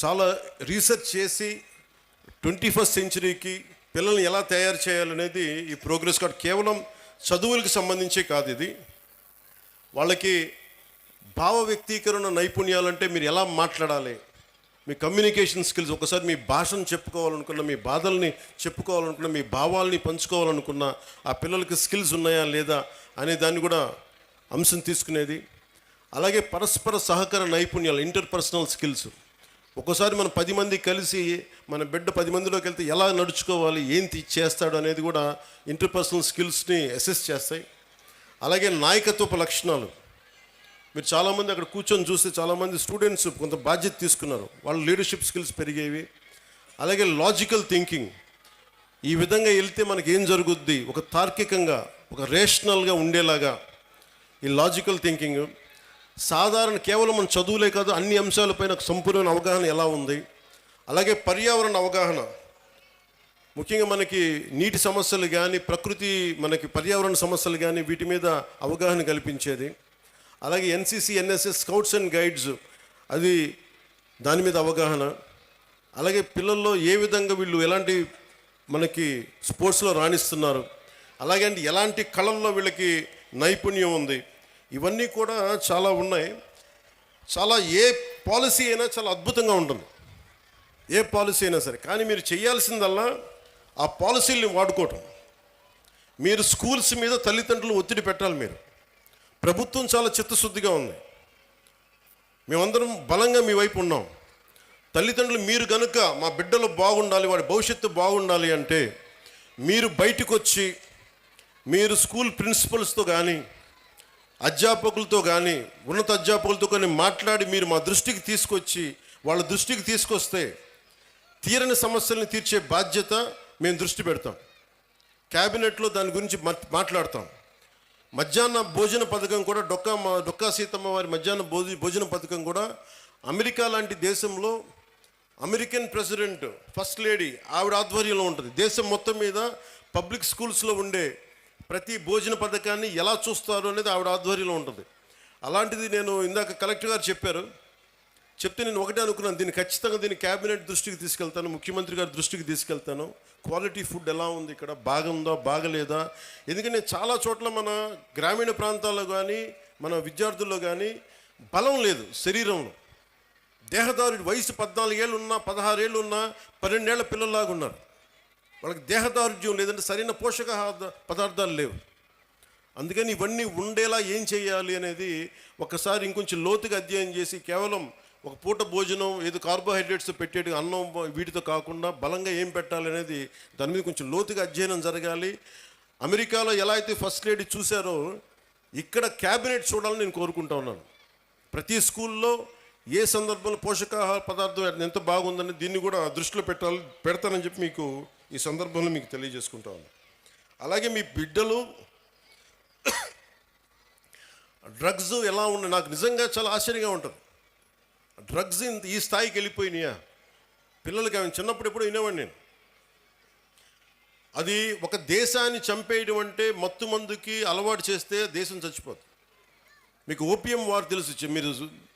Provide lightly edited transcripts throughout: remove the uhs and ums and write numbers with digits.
చాలా రీసెర్చ్ చేసి 21st సెంచరీకి పిల్లల్ని ఎలా తయారు చేయాలనేది ఈ ప్రోగ్రెస్ కార్డ్ కేవలం చదువులకు సంబంధించే కాదు. ఇది వాళ్ళకి భావ వ్యక్తీకరణ నైపుణ్యాలంటే మీరు ఎలా మాట్లాడాలి, మీ కమ్యూనికేషన్ స్కిల్స్, ఒకసారి మీ భాషను చెప్పుకోవాలనుకున్న, మీ బాధల్ని చెప్పుకోవాలనుకున్న, మీ భావాల్ని పంచుకోవాలనుకున్న ఆ పిల్లలకి స్కిల్స్ ఉన్నాయా లేదా అనే దాన్ని కూడా అంశం తీసుకునేది. అలాగే పరస్పర సహకార నైపుణ్యాలు, ఇంటర్పర్సనల్ స్కిల్స్. ఒక్కోసారి మనం 10 మంది కలిసి మన బిడ్డ 10 మందిలోకి వెళ్తే ఎలా నడుచుకోవాలి, ఏంటి చేస్తాడు అనేది కూడా ఇంటర్పర్సనల్ స్కిల్స్ని అసెస్ చేస్తాయి. అలాగే నాయకత్వపు లక్షణాలు. మీరు చాలామంది అక్కడ కూర్చొని చూస్తే చాలామంది స్టూడెంట్స్ కొంత బాధ్యత తీసుకున్నారు, వాళ్ళ లీడర్షిప్ స్కిల్స్ పెరిగేవి. అలాగే లాజికల్ థింకింగ్, ఈ విధంగా వెళ్తే మనకి ఏం జరుగుద్ది, ఒక తార్కికంగా, ఒక రేషనల్గా ఉండేలాగా ఈ లాజికల్ థింకింగ్. సాధారణ కేవలం మన చదువులే కాదు, అన్ని అంశాలపైన సంపూర్ణ అవగాహన ఎలా ఉంది. అలాగే పర్యావరణ అవగాహన, ముఖ్యంగా మనకి నీటి సమస్యలు కానీ, ప్రకృతి మనకి పర్యావరణ సమస్యలు కానీ, వీటి మీద అవగాహన కల్పించేది. అలాగే NCC, NSS, scouts and guides, అది దాని మీద అవగాహన. అలాగే పిల్లల్లో ఏ విధంగా వీళ్ళు ఎలాంటి మనకి స్పోర్ట్స్లో రాణిస్తున్నారు, అలాగే అంటే ఎలాంటి కళల్లో వీళ్ళకి నైపుణ్యం ఉంది, ఇవన్నీ కూడా చాలా ఉన్నాయి. చాలా ఏ పాలసీ అయినా చాలా అద్భుతంగా ఉంటుంది, ఏ పాలసీ అయినా సరే. కానీ మీరు చేయాల్సిందల్లా ఆ పాలసీల్ని వాడుకోవటం. మీరు స్కూల్స్ మీద తల్లిదండ్రులు ఒత్తిడి పెట్టాలి. మీరు ప్రభుత్వం చాలా చిత్తశుద్ధిగా ఉంది, మేమందరం బలంగా మీ వైపు ఉన్నాం. తల్లిదండ్రులు మీరు కనుక మా బిడ్డలు బాగుండాలి, వాడి భవిష్యత్తు బాగుండాలి అంటే మీరు బయటకు వచ్చి మీరు స్కూల్ ప్రిన్సిపల్స్తో కానీ, అధ్యాపకులతో కానీ, ఉన్నత అధ్యాపకులతో కానీ మాట్లాడి మీరు మా దృష్టికి తీసుకొచ్చి, వాళ్ళ దృష్టికి తీసుకొస్తే తీరని సమస్యల్ని తీర్చే బాధ్యత మేము దృష్టి పెడతాం. క్యాబినెట్లో దాని గురించి మాట్లాడతాం. మధ్యాహ్న భోజన పథకం కూడా డొక్కా సీతమ్మ వారి మధ్యాహ్న భోజన పథకం కూడా అమెరికా లాంటి దేశంలో అమెరికన్ ప్రెసిడెంట్, ఫస్ట్ లేడీ, ఆవిడ ఆధ్వర్యంలో ఉంటుంది. దేశం మొత్తం మీద పబ్లిక్ స్కూల్స్లో ఉండే ప్రతి భోజన పథకాన్ని ఎలా చూస్తారు అనేది ఆవిడ ఆధ్వర్యంలో ఉంటుంది. అలాంటిది నేను ఇందాక కలెక్టర్ గారు చెప్తే నేను ఒకటే అనుకున్నాను, దీన్ని ఖచ్చితంగా క్యాబినెట్ దృష్టికి తీసుకెళ్తాను, ముఖ్యమంత్రి గారి దృష్టికి తీసుకెళ్తాను. క్వాలిటీ ఫుడ్ ఎలా ఉంది ఇక్కడ, బాగుందా బాగలేదా. ఎందుకంటే చాలా చోట్ల మన గ్రామీణ ప్రాంతాల్లో కానీ, మన విద్యార్థుల్లో కానీ బలం లేదు శరీరంలో. దేహదారుడి వయసు 14 ఏళ్ళు ఉన్నా, 16 ఏళ్ళు ఉన్నా 12 ఏళ్ల పిల్లల్లాగా ఉన్నారు. వాళ్ళకి దేహదారుఢ్యం లేదంటే సరైన పోషక పదార్థాలు లేవు. అందుకని ఇవన్నీ ఉండేలా ఏం చేయాలి అనేది ఒకసారి ఇంకొంచెం లోతుగా అధ్యయనం చేసి, కేవలం ఒక పూట భోజనం ఏదో కార్బోహైడ్రేట్స్ పెట్టేటి అన్నం వీటితో కాకుండా బలంగా ఏం పెట్టాలి అనేది దాని మీద కొంచెం లోతుగా అధ్యయనం జరగాలి. అమెరికాలో ఎలా అయితే ఫస్ట్ లేడీ చూశారో ఇక్కడ క్యాబినెట్ చూడాలని నేను కోరుకుంటా ఉన్నాను. ప్రతి స్కూల్లో ఏ సందర్భంలో పోషకాహార పదార్థం ఎంత బాగుందని దీన్ని కూడా దృష్టిలో పెడతానని చెప్పి మీకు ఈ సందర్భంలో మీకు తెలియజేసుకుంటా ఉన్నాను. అలాగే మీ బిడ్డలు డ్రగ్స్ ఎలా ఉన్నాయి, నాకు నిజంగా చాలా ఆశ్చర్యంగా ఉంటుంది. డ్రగ్స్ ఈ స్థాయికి వెళ్ళిపోయినాయా పిల్లలకి? ఆమె చిన్నప్పుడు ఎప్పుడు వినేవాడిని నేను. అది ఒక దేశాన్ని చంపేయడం అంటే, మత్తు మందుకి అలవాటు చేస్తే దేశం చచ్చిపోతుంది. మీకు ఓపియం వార్ తెలుసు, మీరు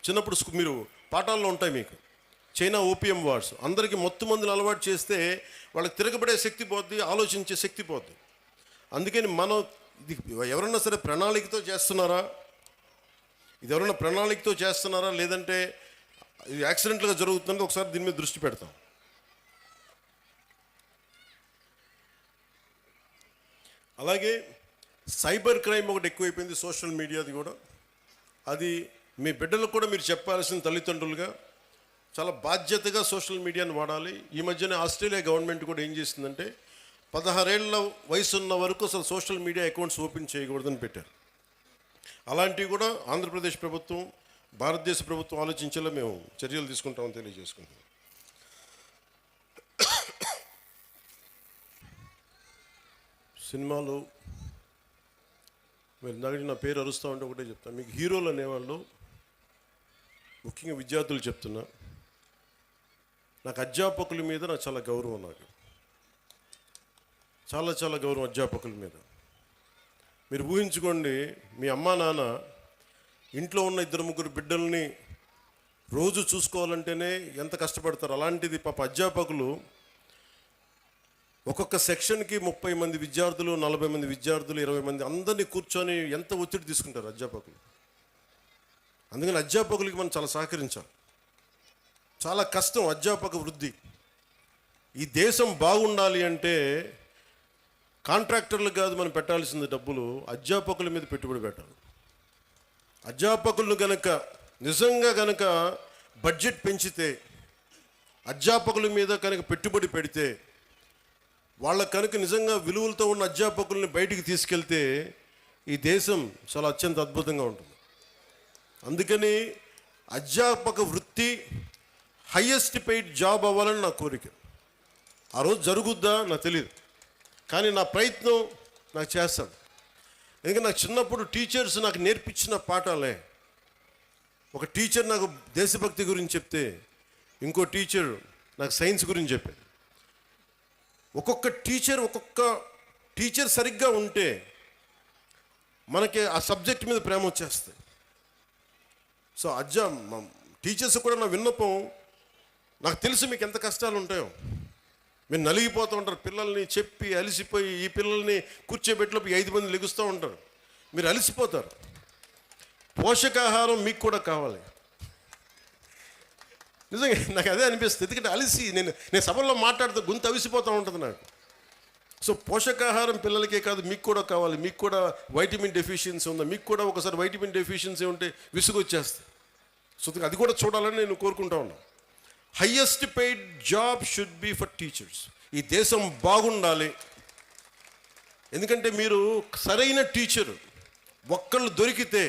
చిన్నప్పుడు మీరు పాఠాల్లో ఉంటాయి మీకు. చైనా ఓపియం వార్స్, అందరికీ మత్తు మందులు అలవాటు చేస్తే వాళ్ళకి తిరగబడే శక్తి పోద్ది, ఆలోచించే శక్తి పోద్ది. అందుకని మనం ఇది ఎవరన్నా సరే ప్రణాళికతో చేస్తున్నారా, ఇది ఎవరైనా ప్రణాళికతో చేస్తున్నారా లేదంటే ఇది యాక్సిడెంట్గా జరుగుతుందంటే ఒకసారి దీని మీద దృష్టి పెడతాం. అలాగే సైబర్ క్రైమ్ ఒకటి ఎక్కువైపోయింది, సోషల్ మీడియాది కూడా. అది మీ బిడ్డలకు కూడా మీరు చెప్పాల్సిన తల్లిదండ్రులుగా చాలా బాధ్యతగా సోషల్ మీడియాని వాడాలి. ఈ మధ్యనే ఆస్ట్రేలియా గవర్నమెంట్ కూడా ఏం చేసిందంటే 16 ఏళ్ల వయసు ఉన్న వరకు అసలు సోషల్ మీడియా అకౌంట్స్ ఓపెన్ చేయకూడదని పెట్టారు. అలాంటివి కూడా ఆంధ్రప్రదేశ్ ప్రభుత్వం, భారతదేశ ప్రభుత్వం ఆలోచించేలా మేము చర్యలు తీసుకుంటామని తెలియజేసుకుంటాం. సినిమాలు మీరు ఇందాక నా పేరు అరుస్తూ ఉంటే ఒకటే చెప్తాను, మీకు హీరోలు అనేవాళ్ళు ముఖ్యంగా విద్యార్థులు చెప్తున్నా, నాకు అధ్యాపకుల మీద నాకు చాలా గౌరవం, నాకు చాలా చాలా గౌరవం అధ్యాపకుల మీద. మీరు ఊహించుకోండి, మీ అమ్మా నాన్న ఇంట్లో ఉన్న 2-3 బిడ్డల్ని రోజు చూసుకోవాలంటేనే ఎంత కష్టపడతారు. అలాంటిది పాప అధ్యాపకులు ఒక్కొక్క సెక్షన్కి 30 మంది విద్యార్థులు, 40 మంది విద్యార్థులు, 20 మంది అందరినీ కూర్చొని ఎంత ఒత్తిడి తీసుకుంటారు అధ్యాపకులు. అందుకని అధ్యాపకులకి మనం చాలా సహకరించాలి. చాలా కష్టం అధ్యాపక వృద్ధి. ఈ దేశం బాగుండాలి అంటే కాంట్రాక్టర్లు కాదు మనం పెట్టాల్సింది డబ్బులు, అధ్యాపకుల మీద పెట్టుబడి పెట్టాలి. అధ్యాపకులను గనక నిజంగా గనక బడ్జెట్ పెంచితే, అధ్యాపకుల మీద కనుక పెట్టుబడి పెడితే, వాళ్ళ కనుక నిజంగా విలువలతో ఉన్న అధ్యాపకుల్ని బయటికి తీసుకెళ్తే ఈ దేశం చాలా అత్యంత అద్భుతంగా ఉంటుంది. అందుకని అధ్యాపక వృత్తి హయ్యెస్ట్ పెయిడ్ జాబ్ అవ్వాలని నా కోరిక. ఆ రోజు జరుగుద్దా నాకు తెలియదు, కానీ నా ప్రయత్నం నాకు చేస్తాను. ఎందుకంటే నాకు చిన్నప్పుడు టీచర్స్ నాకు నేర్పించిన పాఠాలే. ఒక టీచర్ నాకు దేశభక్తి గురించి చెప్తే, ఇంకో టీచర్ నాకు సైన్స్ గురించి చెప్పారు. ఒక్కొక్క టీచర్ సరిగ్గా ఉంటే మనకి ఆ సబ్జెక్ట్ మీద ప్రేమ వచ్చేస్తుంది. సో టీచర్స్ కూడా నా విన్నపం, నాకు తెలుసు మీకు ఎంత కష్టాలు ఉంటాయో. మీరు నలిగిపోతూ ఉంటారు, పిల్లల్ని చెప్పి అలసిపోయి ఈ పిల్లల్ని కూర్చోబెట్టిలోపు 5 మంది లెగుస్తూ ఉంటారు, మీరు అలసిపోతారు. పోషకాహారం మీకు కూడా కావాలి. నిజంగా నాకు అదే అనిపిస్తుంది. ఎందుకంటే అలసి నేను సభల్లో మాట్లాడుతూ గొంతు అవిసిపోతూ ఉంటుంది నాకు. సో పోషకాహారం పిల్లలకే కాదు, మీకు కూడా కావాలి. మీకు కూడా వైటమిన్ డెఫిషియన్సీ ఉందా, మీకు కూడా ఒకసారి వైటమిన్ డెఫిషియన్సీ ఉంటే విసుగు వచ్చేస్తుంది. సో అది కూడా చూడాలని నేను కోరుకుంటా ఉన్నాను. Highest paid job should be for teachers. ఈ దేశం బాగుండాలి. ఎందుకంటే మీరు సరైన టీచరు ఒక్కళ్ళు దొరికితే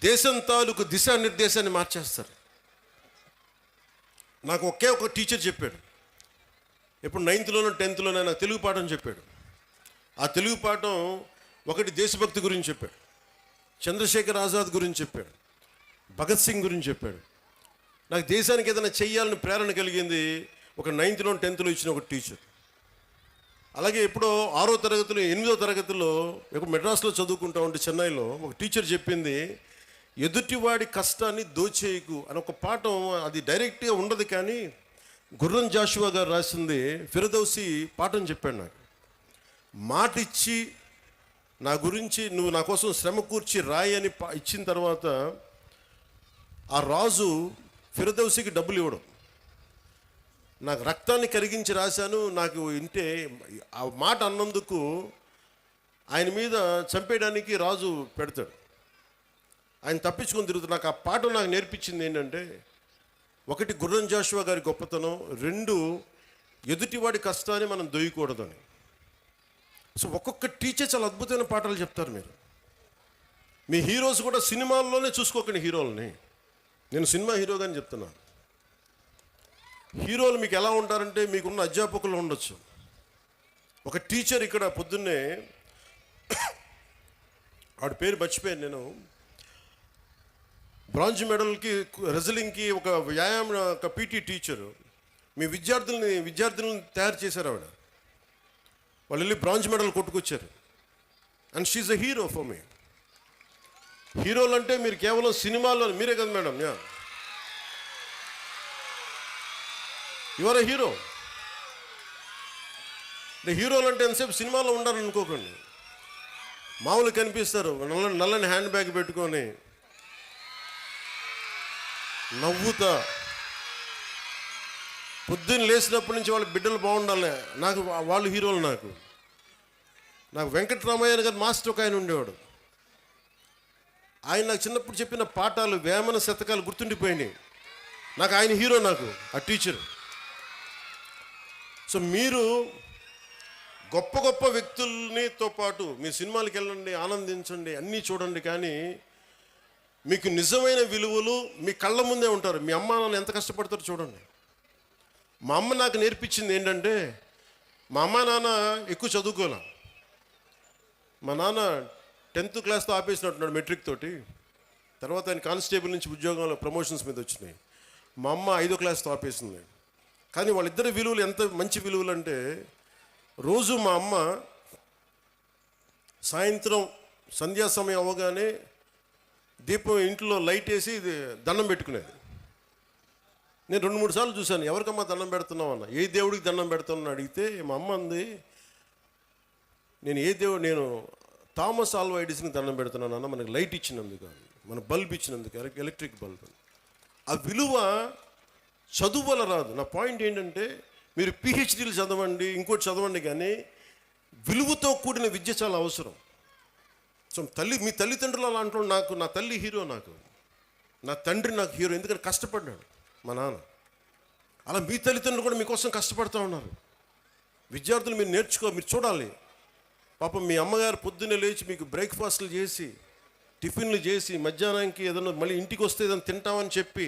దేశం తాలూకు దిశానిర్దేశాన్ని మార్చేస్తారు. నాకు ఒక టీచర్ చెప్పాడు, ఇప్పుడు 9th-లోనో 10th-లోనో నాకు తెలుగు పాఠం చెప్పాడు. ఆ తెలుగు పాఠం ఒకటి దేశభక్తి గురించి చెప్పాడు, చంద్రశేఖర్ ఆజాద్ గురించి చెప్పాడు, భగత్ సింగ్ గురించి చెప్పాడు. నాకు దేశానికి ఏదైనా చెయ్యాలని ప్రేరణ కలిగింది ఒక 9th-లో 10th-లో ఇచ్చిన ఒక టీచర్. అలాగే ఎప్పుడో 6వ తరగతిలో 8వ తరగతిలో మెడ్రాస్లో చదువుకుంటా ఉంటే చెన్నైలో ఒక టీచర్ చెప్పింది, ఎదుటివాడి కష్టాన్ని దోచేయకు అని ఒక పాఠం. అది డైరెక్ట్గా ఉండదు, కానీ గుర్రం జాషువా గారు రాసింది ఫిరదౌసి పాఠం చెప్పాడు నాకు. మాట ఇచ్చి నా గురించి నువ్వు నా కోసం శ్రమ కూర్చి రాయి అని ఇచ్చిన తర్వాత ఆ రాజు ఫిరదౌసికి డబ్బులు ఇవ్వడం. నాకు రక్తాన్ని కరిగించి రాశాను, నాకు ఇంటే ఆ మాట అన్నందుకు ఆయన మీద చంపేయడానికి రాజు పెడతాడు. ఆయన తప్పించుకొని తిరుగుతాడు. నాకు ఆ పాఠం నాకు నేర్పించింది ఏంటంటే, ఒకటి గుర్రం జాషువా గారి గొప్పతనం, 2 ఎదుటివాడి కష్టాన్ని మనం దొయ్యకూడదని. సో ఒక్కొక్క టీచర్ చాలా అద్భుతమైన పాఠాలు చెప్తారు. మీ హీరోస్ కూడా సినిమాల్లోనే చూసుకోకండి హీరోలని. నేను సినిమా హీరోగాని చెప్తున్నాను. హీరోలు మీకు ఎలా ఉంటారంటే, మీకున్న అధ్యాపకులు ఉండొచ్చు. ఒక టీచర్ ఇక్కడ పొద్దున్నే ఆవిడ పేరు మర్చిపోయాను నేను, బ్రాంజ్ మెడల్కి రెజ్లింగ్కి ఒక వ్యాయామం ఒక పీటీ టీచరు మీ విద్యార్థులను తయారు చేశారు. ఆవిడ వాళ్ళు వెళ్ళి బ్రాంజ్ మెడల్ కొట్టుకొచ్చారు. And she a hero for me. హీరోలు అంటే మీరు కేవలం సినిమాల్లో మీరే కదా madam, you are a hero. హీరోలు అంటే ఎంతసేపు సినిమాలో ఉండాలని అనుకోకండి. మామూలు కనిపిస్తారు, నల్లని హ్యాండ్ బ్యాగ్ పెట్టుకొని నవ్వుతా, పొద్దున్న లేచినప్పటి నుంచి వాళ్ళ బిడ్డలు బాగుండాలి. నాకు వాళ్ళు హీరోలు. నాకు వెంకటరామయ్య గారు మాస్టర్ ఒక ఆయన ఉండేవాడు. ఆయన నాకు చిన్నప్పుడు చెప్పిన పాఠాలు, వేమన శతకాలు గుర్తుండిపోయినాయి. నాకు ఆయన హీరో, నాకు ఆ టీచర్. సో మీరు గొప్ప గొప్ప వ్యక్తులనితో పాటు మీ సినిమాలకు వెళ్ళండి, ఆనందించండి, అన్నీ చూడండి, కానీ మీకు నిజమైన విలువలు మీ కళ్ళ ముందే ఉంటారు. మీ అమ్మ నాన్న ఎంత కష్టపడతారో చూడండి. మా అమ్మ నాకు నేర్పించింది ఏంటంటే, మా అమ్మ నాన్న ఎక్కువ చదువుకోలే. మా నాన్న 10th క్లాస్తో ఆపేసినట్టున్నాడు, మెట్రిక్ తోటి. తర్వాత ఆయన కానిస్టేబుల్ నుంచి ఉద్యోగంలో ప్రమోషన్స్ మీద వచ్చినాయి. మా అమ్మ 5వ క్లాస్తో ఆపేసింది. కానీ వాళ్ళిద్దరి విలువలు ఎంత మంచి విలువలు అంటే, రోజు మా అమ్మ సాయంత్రం సంధ్యా సమయం అవ్వగానే దీపం ఇంట్లో లైట్ వేసి దండం పెట్టుకునేది. నేను 2-3 సార్లు చూశాను, ఎవరికమ్మా దండం పెడుతున్నావు అన్న. ఏ దేవుడికి దండం పెడుతున్నాను అడిగితే మా అమ్మ అంది, నేను థామస్ ఆల్వా ఎడిసన్కి దండం పెడుతున్నాను అన్న, మనకి లైట్ ఇచ్చినందుకు, మన బల్బ్ ఇచ్చినందుకు, ఎలక్ట్రిక్ బల్బ్. ఆ విలువ చదువు వల్ల రాదు. నా పాయింట్ ఏంటంటే, మీరు పిహెచ్డీలు చదవండి, ఇంకోటి చదవండి, కానీ విలువతో కూడిన విద్య చాలా అవసరం. సో మీ తల్లిదండ్రులు అలా అంటారు. నా తల్లి హీరో, నా తండ్రి నాకు హీరో, ఎందుకంటే కష్టపడ్డాడు మా నాన్న. అలా మీ తల్లిదండ్రులు కూడా మీకోసం కష్టపడుతూ ఉన్నారు. విద్యార్థులు మీరు మీరు చూడాలి. పాపం మీ అమ్మగారు పొద్దున్నే లేచి మీకు బ్రేక్ఫాస్ట్లు చేసి, టిఫిన్లు చేసి, మధ్యాహ్నానికి ఏదైనా మళ్ళీ ఇంటికి వస్తే ఏదైనా తింటామని చెప్పి,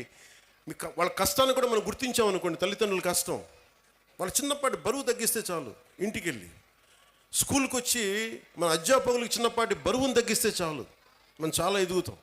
వాళ్ళ కష్టాన్ని కూడా మనం గుర్తించామనుకోండి, తల్లిదండ్రుల కష్టం. వాళ్ళ చిన్నపాటి బరువు తగ్గిస్తే చాలు, ఇంటికి వెళ్ళి స్కూల్కి వచ్చి మన అధ్యాపకులకు చిన్నపాటి బరువును తగ్గిస్తే చాలు, మనం చాలా ఎదుగుతాం.